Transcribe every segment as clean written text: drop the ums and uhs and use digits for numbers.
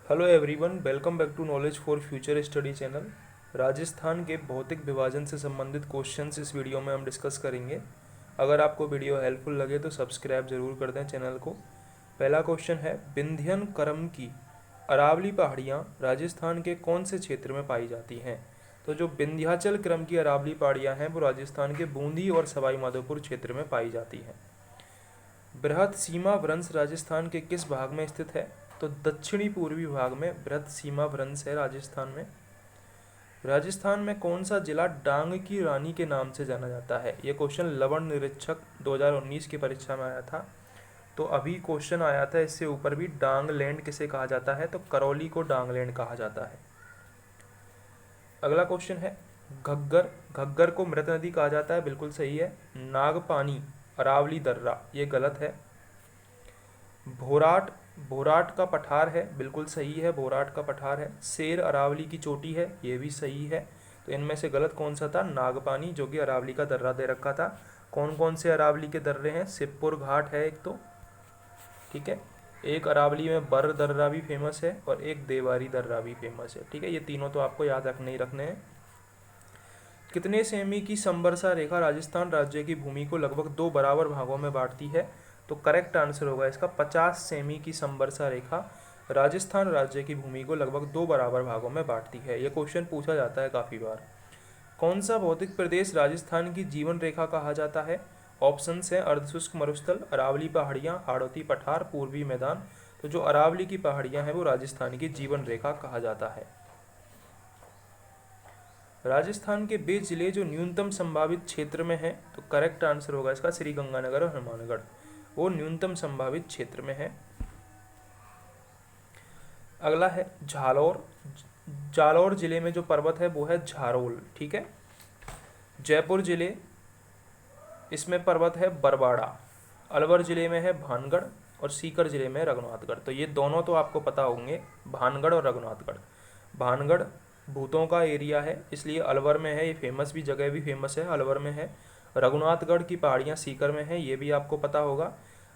Hello everyone, welcome back to knowledge for future study channel. Rajasthan के भौतिक विभाजन से संबंधित क्वेश्चंस इस वीडियो में हम डिस्कस करेंगे। अगर आपको वीडियो हेल्पफुल लगे तो सब्सक्राइब जरूर कर दें चैनल को। पहला क्वेश्चन है, विंध्यन क्रम की अरावली पहाड़ियाँ राजस्थान के कौन से क्षेत्र में पाई जाती हैं? तो जो विंध्याचल क्रम की अरावली पहाड़ियाँ हैं वो राजस्थान के बूंदी और सवाई माधोपुर क्षेत्र में पाई जाती हैं। बृहद सीमा भ्रंश राजस्थान के किस भाग में स्थित है? तो दक्षिणी पूर्वी भाग में बृहद सीमा भ्रंश है राजस्थान में। राजस्थान में कौन सा जिला डांग की रानी के नाम से जाना जाता है? ये क्वेश्चन लवण निरीक्षक 2019 की परीक्षा में आया था। तो अभी क्वेश्चन आया था इससे ऊपर भी, डांग लैंड किसे कहा जाता है? तो करौली को डांग लैंड कहा जाता है। अगला क्वेश्चन है, घग्गर घग्गर को मृत नदी कहा जाता है, बिल्कुल सही है। नागपानी अरावली दर्रा, ये गलत है। भोराट भोराट का पठार है, बिल्कुल सही है, भोराट का पठार है। शेर अरावली की चोटी है, ये भी सही है। तो इनमें से गलत कौन सा था? नागपानी, जो कि अरावली का दर्रा दे रखा था। कौन कौन से अरावली के दर्रे हैं? शिवपुर घाट है एक, तो ठीक है। एक अरावली में बर दर्रा भी फेमस है और एक देवारी दर्रा भी फेमस है, ठीक है। ये तीनों तो आपको याद रखने ही रखने हैं। कितने सेमी की समवर्षा रेखा राजस्थान राज्य की भूमि को लगभग दो बराबर भागों में बांटती है? तो करेक्ट आंसर होगा इसका 50 सेमी की समवर्षा रेखा राजस्थान राज्य की भूमि को लगभग दो बराबर भागों में बांटती है। यह क्वेश्चन पूछा जाता है काफ़ी बार। कौन सा भौतिक प्रदेश राजस्थान की जीवन रेखा कहा जाता है? ऑप्शंस हैं अर्धशुष्क मरुस्थल, अरावली पहाड़ियाँ, हाड़ौती पठार, पूर्वी मैदान। तो जो अरावली की पहाड़ियाँ हैं वो राजस्थान की जीवन रेखा कहा जाता है। राजस्थान के वे जिले जो न्यूनतम संभावित क्षेत्र में हैं, तो करेक्ट आंसर होगा इसका श्रीगंगानगर और हनुमानगढ़, वो न्यूनतम संभावित क्षेत्र में है। अगला है झालोर। जालौर जिले में जो पर्वत है वो है झारोल, ठीक है। जयपुर जिले, इसमें पर्वत है बरवाड़ा। अलवर जिले में है भानगढ़ और सीकर जिले में रघुनाथगढ़। तो ये दोनों तो आपको पता होंगे, भानगढ़ और रघुनाथगढ़। भानगढ़ भूतों का एरिया है, इसलिए अलवर में है। ये फेमस भी, जगह भी फेमस है, अलवर में है। रघुनाथगढ़ की पहाड़ियाँ सीकर में है, ये भी आपको पता होगा।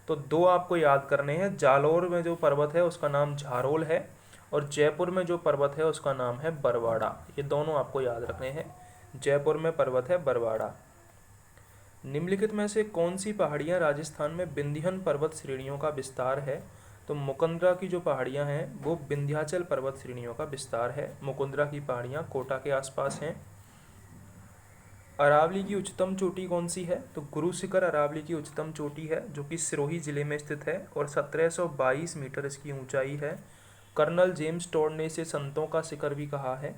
तो दो आपको याद करने हैं, जालौर में जो पर्वत है उसका नाम झारोल है और जयपुर में जो पर्वत है उसका नाम है बरवाड़ा। ये दोनों आपको याद रखने हैं। जयपुर में पर्वत है बरवाड़ा। निम्नलिखित में से कौन सी पहाड़ियाँ राजस्थान में विंध्यन पर्वत श्रेणियों का विस्तार है? तो मुकुंदरा की जो पहाड़ियाँ हैं वो विंध्याचल पर्वत श्रेणियों का विस्तार है। मुकुंदरा की पहाड़ियाँ कोटा के आसपास हैं। अरावली की उच्चतम चोटी कौन सी है? तो गुरु शिखर अरावली की उच्चतम चोटी है, जो कि सिरोही जिले में स्थित है और 1722 मीटर इसकी ऊंचाई है। कर्नल जेम्स टॉड ने इसे संतों का शिखर भी कहा है।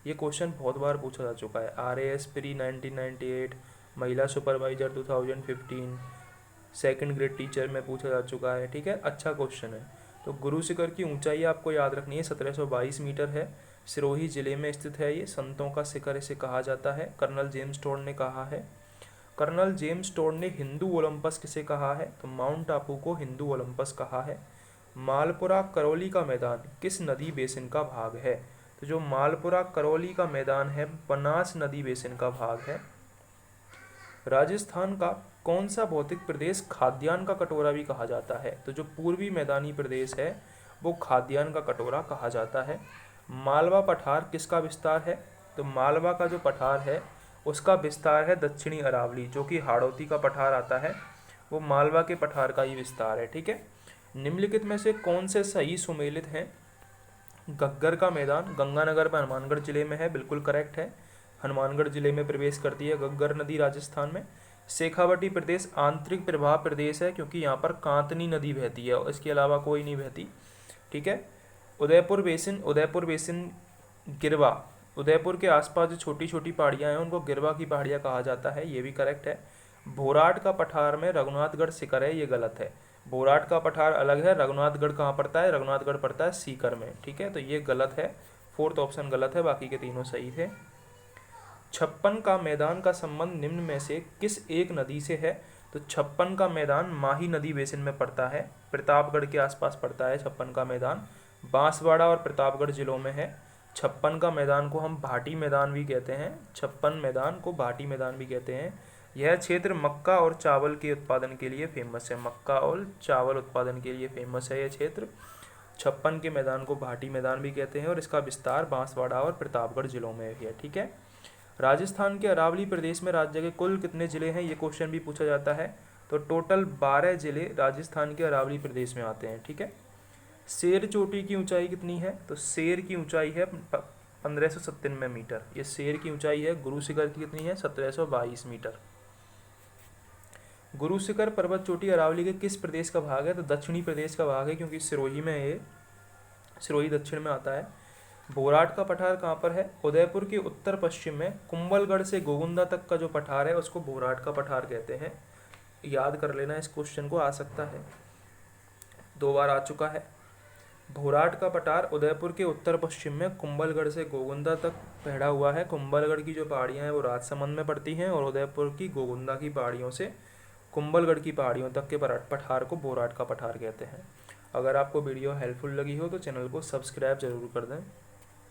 ये क्वेश्चन बहुत बार पूछा जा चुका है। RAS प्री 1998, महिला सुपरवाइजर 2015, सेकंड ग्रेड टीचर में पूछा जा चुका है, ठीक है। अच्छा क्वेश्चन है। तो गुरु शिखर की ऊंचाई आपको याद रखनी है, 1722 मीटर है। सिरोही जिले में स्थित है ये, संतों का शिखर इसे कहा जाता है। कर्नल जेम्स टॉड ने कहा है। कर्नल जेम्स टॉड ने हिंदू ओलंपस किसे कहा है? तो माउंट आबू को हिंदू ओलंपस कहा है। मालपुरा करौली का मैदान किस नदी बेसिन का भाग है? तो जो मालपुरा करौली का मैदान है बनास नदी बेसिन का भाग है। राजस्थान का कौन सा भौतिक प्रदेश खाद्यान्न का कटोरा भी कहा जाता है? तो जो पूर्वी मैदानी प्रदेश है वो खाद्यान्न का कटोरा कहा जाता है। मालवा पठार किसका विस्तार है? तो मालवा का जो पठार है उसका विस्तार है दक्षिणी अरावली, जो कि हाड़ौती का पठार आता है, वो मालवा के पठार का ही विस्तार है, ठीक है। निम्नलिखित में से कौन से सही सुमेलित हैं? घग्गर का मैदान गंगानगर में हनुमानगढ़ जिले में है, बिल्कुल करेक्ट है। हनुमानगढ़ जिले में प्रवेश करती है घग्गर नदी राजस्थान में। शेखावटी प्रदेश आंतरिक प्रवाह प्रदेश है, क्योंकि यहाँ पर कांतनी नदी बहती है और इसके अलावा कोई नहीं बहती, ठीक है। उदयपुर बेसिन गिरवा, उदयपुर के आसपास जो छोटी छोटी पहाड़ियाँ हैं उनको गिरवा की पहाड़ियाँ कहा जाता है, ये भी करेक्ट है। भोराट का पठार में रघुनाथगढ़ शिखर है, ये गलत है। भोराट का पठार अलग है, रघुनाथगढ़ कहाँ पड़ता है? रघुनाथगढ़ पड़ता है सीकर में, ठीक है। तो ये गलत है, फोर्थ ऑप्शन गलत है, बाकी के तीनों सही थे। छप्पन का मैदान का संबंध निम्न में से किस एक नदी से है? तो छप्पन का मैदान माही नदी बेसिन में पड़ता है, प्रतापगढ़ के आसपास पड़ता है छप्पन का मैदान, बांसवाड़ा और प्रतापगढ़ जिलों में है। छप्पन का मैदान को हम भाटी मैदान भी कहते हैं, छप्पन मैदान को भाटी मैदान भी कहते हैं। यह क्षेत्र मक्का और चावल के उत्पादन के लिए फेमस है, मक्का और चावल उत्पादन के लिए फेमस है यह क्षेत्र। 56 के मैदान को भाटी मैदान भी कहते हैं और इसका विस्तार बांसवाड़ा और प्रतापगढ़ जिलों में है। ठीक है। राजस्थान के अरावली प्रदेश में राज्य के कुल कितने ज़िले हैं, ये क्वेश्चन भी पूछा जाता है। तो टोटल 12 ज़िले राजस्थान के अरावली प्रदेश में आते हैं। ठीक है। शेर चोटी की ऊंचाई कितनी है, तो शेर की ऊंचाई है 1597 मीटर। ये शेर की ऊंचाई है। गुरु शिखर की कितनी है, 1722 मीटर। गुरु शिखर पर्वत चोटी अरावली के किस प्रदेश का भाग है, तो दक्षिणी प्रदेश का भाग है, क्योंकि सिरोही में ये सिरोही दक्षिण में आता है। बोराट का पठार कहाँ पर है, उदयपुर के उत्तर पश्चिम में। कुंभलगढ़ से गोगुंदा तक का जो पठार है उसको बोराट का पठार कहते हैं। याद कर लेना, इस क्वेश्चन को आ सकता है, 2 बार आ चुका है। बोराट का पठार उदयपुर के उत्तर पश्चिम में कुंभलगढ़ से गोगुंदा तक फैला हुआ है। कुंभलगढ़ की जो पहाड़ियाँ हैं वो राजसमंद में पड़ती हैं और उदयपुर की गोगुंदा की पहाड़ियों से कुंभलगढ़ की पहाड़ियों तक के पठार को बोराट का पठार कहते हैं। अगर आपको वीडियो हेल्पफुल लगी हो तो चैनल को सब्सक्राइब जरूर कर दें।